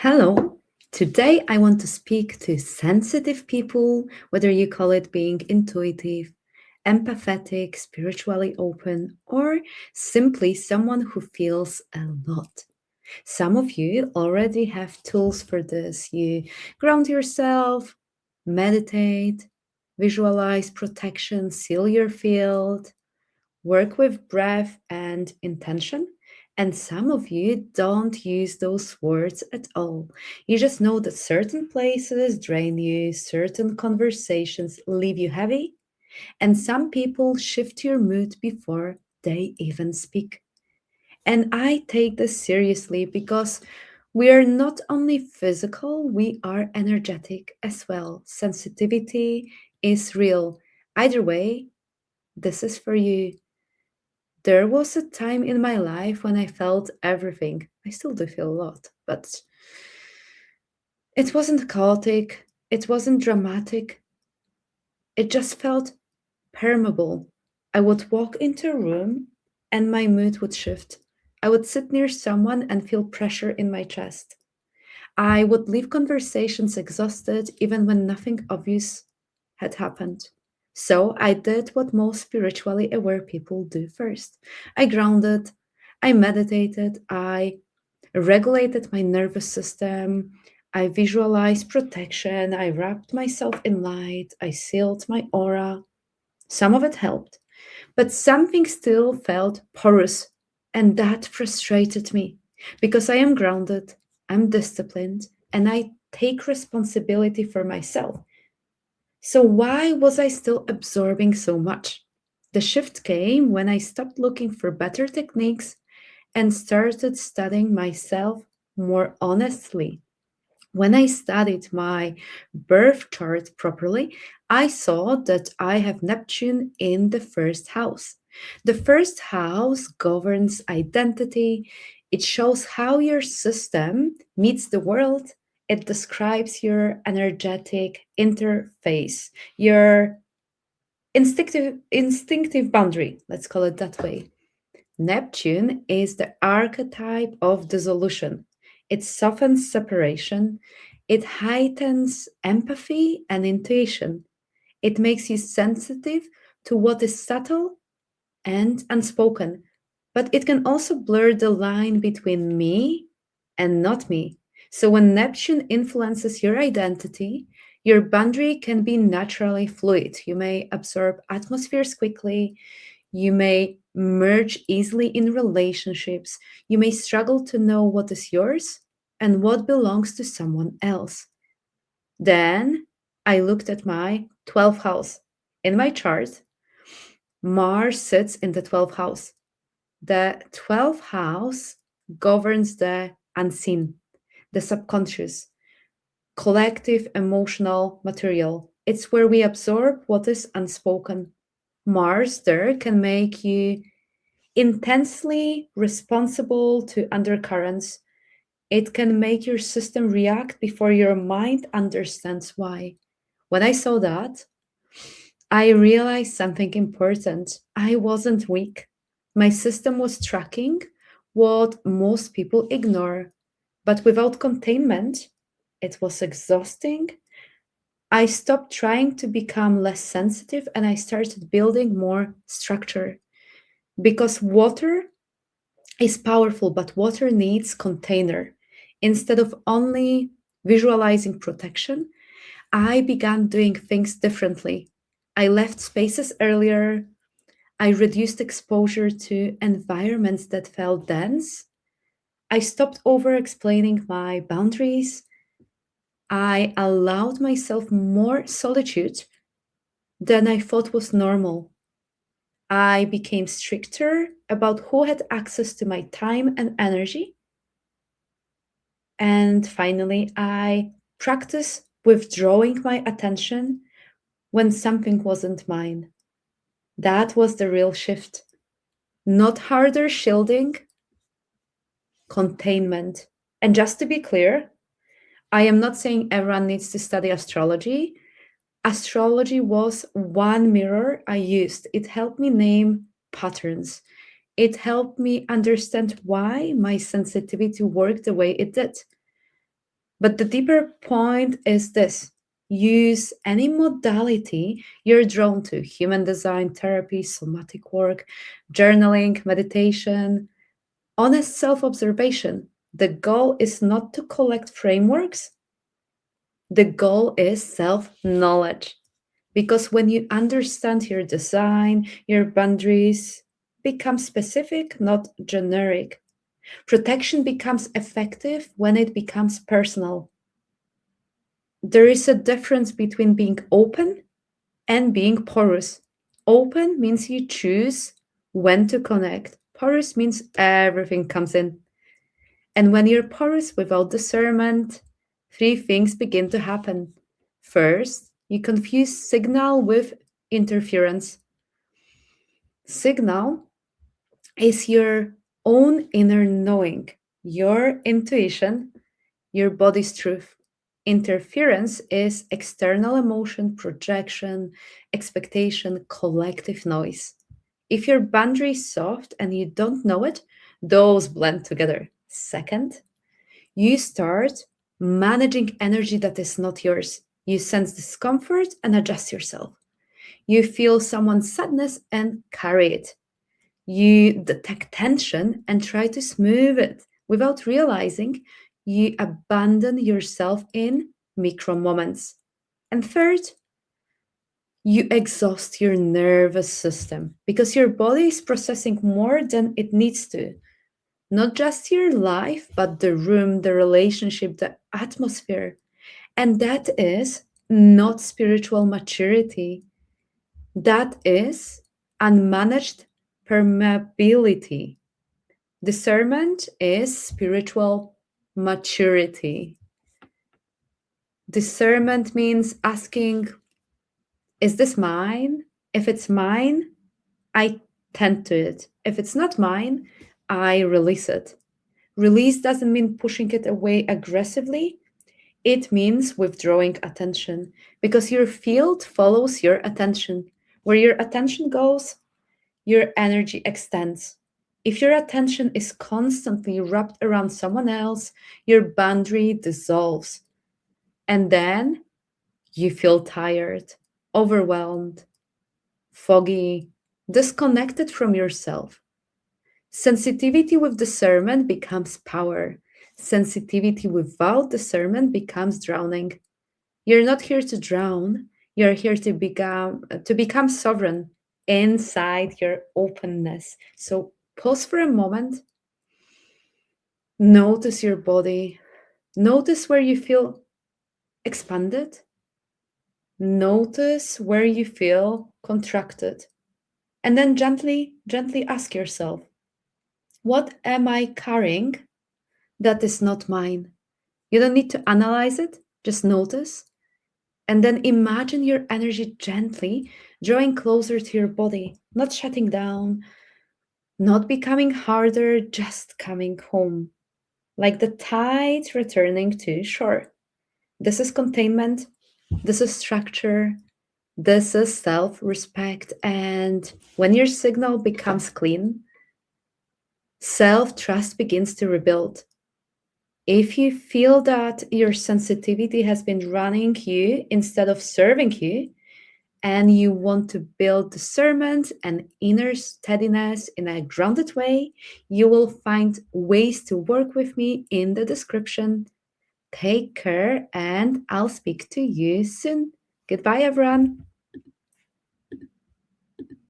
Hello. Today I want to speak to sensitive people, whether you call it being intuitive, empathetic, spiritually open, or simply someone who feels a lot. Some of you already have tools for this. You ground yourself, meditate, visualize protection, seal your field, work with breath and intention. And some of you don't use those words at all. You just know that certain places drain you, certain conversations leave you heavy, and some people shift your mood before they even speak. And I take this seriously because we are not only physical, we are energetic as well. Sensitivity is real. Either way, this is for you. There was a time in my life when I felt everything. I still do feel a lot, but it wasn't chaotic, it wasn't dramatic, it just felt permeable. I would walk into a room and my mood would shift. I would sit near someone and feel pressure in my chest. I would leave conversations exhausted even when nothing obvious had happened. So I did what most spiritually aware people do first. I grounded, I meditated, I regulated my nervous system, I visualized protection, I wrapped myself in light, I sealed my aura. Some of it helped, but something still felt porous, and that frustrated me because I am grounded, I'm disciplined, and I take responsibility for myself. So, why was I still absorbing so much? The shift came when I stopped looking for better techniques and started studying myself more honestly. When I studied my birth chart properly, I saw that I have Neptune in the first house. The first house governs identity, it shows how your system meets the world, it describes your energetic interface, your instinctive boundary, let's call it that way. Neptune is the archetype of dissolution. It softens separation, it heightens empathy and intuition. It makes you sensitive to what is subtle and unspoken, but it can also blur the line between me and not me. So when Neptune influences your identity, your boundary can be naturally fluid. You may absorb atmospheres quickly, you may merge easily in relationships. You may struggle to know what is yours and what belongs to someone else. Then I looked at my 12th house. In my chart, Mars sits in the 12th house. The 12th house governs the unseen, the subconscious, collective emotional material. It's where we absorb what is unspoken. Mars there can make you intensely responsible to undercurrents. It can make your system react before your mind understands why. When I saw that, I realized something important. I wasn't weak. My system was tracking what most people ignore. But without containment, it was exhausting. I stopped trying to become less sensitive and I started building more structure because water is powerful, but water needs container. Instead of only visualizing protection, I began doing things differently. I left spaces earlier. I reduced exposure to environments that felt dense. I stopped over explaining my boundaries. I allowed myself more solitude than I thought was normal. I became stricter about who had access to my time and energy. And finally, I practice withdrawing my attention when something wasn't mine. That was the real shift. Not harder shielding, containment. And just to be clear, I am not saying everyone needs to study astrology. Astrology was one mirror I used. It helped me name patterns. It helped me understand why my sensitivity worked the way it did. But the deeper point is this: use any modality you're drawn to: human design, therapy, somatic work, journaling, meditation, honest self observation. The goal is not to collect frameworks, the goal is self knowledge. Because when you understand your design, your boundaries become specific, not generic. Protection becomes effective when it becomes personal. There is a difference between being open and being porous. Open means you choose when to connect. Porous means everything comes in. And when you're porous without discernment, three things begin to happen. First, you confuse signal with interference. Signal is your own inner knowing, your intuition, your body's truth. Interference is external emotion, projection, expectation, collective noise. If your boundary is soft and you don't know it, those blend together. Second, you start managing energy that is not yours. You sense discomfort and adjust yourself. You feel someone's sadness and carry it. You detect tension and try to smooth it. Without realizing, you abandon yourself in micro moments. And third, you exhaust your nervous system because your body is processing more than it needs to. Not just your life, but the room, the relationship, the atmosphere. And that is not spiritual maturity. That is unmanaged permeability. Discernment is spiritual maturity. Discernment means asking, is this mine? If it's mine, I tend to it. If it's not mine, I release it. Release doesn't mean pushing it away aggressively. It means withdrawing attention because your field follows your attention. Where your attention goes, your energy extends. If your attention is constantly wrapped around someone else, your boundary dissolves. And then you feel tired, overwhelmed, foggy, disconnected from yourself. Sensitivity with discernment becomes power. Sensitivity without discernment becomes drowning. You're not here to drown. You're here to become sovereign inside your openness. So pause for a moment. Notice your body. Notice where you feel expanded. Notice where you feel contracted. And then gently ask yourself, what am I carrying that is not mine? You don't need to analyze it, just notice. And then imagine your energy gently drawing closer to your body, not shutting down, not becoming harder, just coming home. Like the tide returning to shore. This is containment, this is structure, this is self respect. And when your signal becomes clean, self trust begins to rebuild. If you feel that your sensitivity has been running you instead of serving you, and you want to build discernment and inner steadiness in a grounded way, you will find ways to work with me in the description. Take care, and I'll speak to you soon. Goodbye, everyone.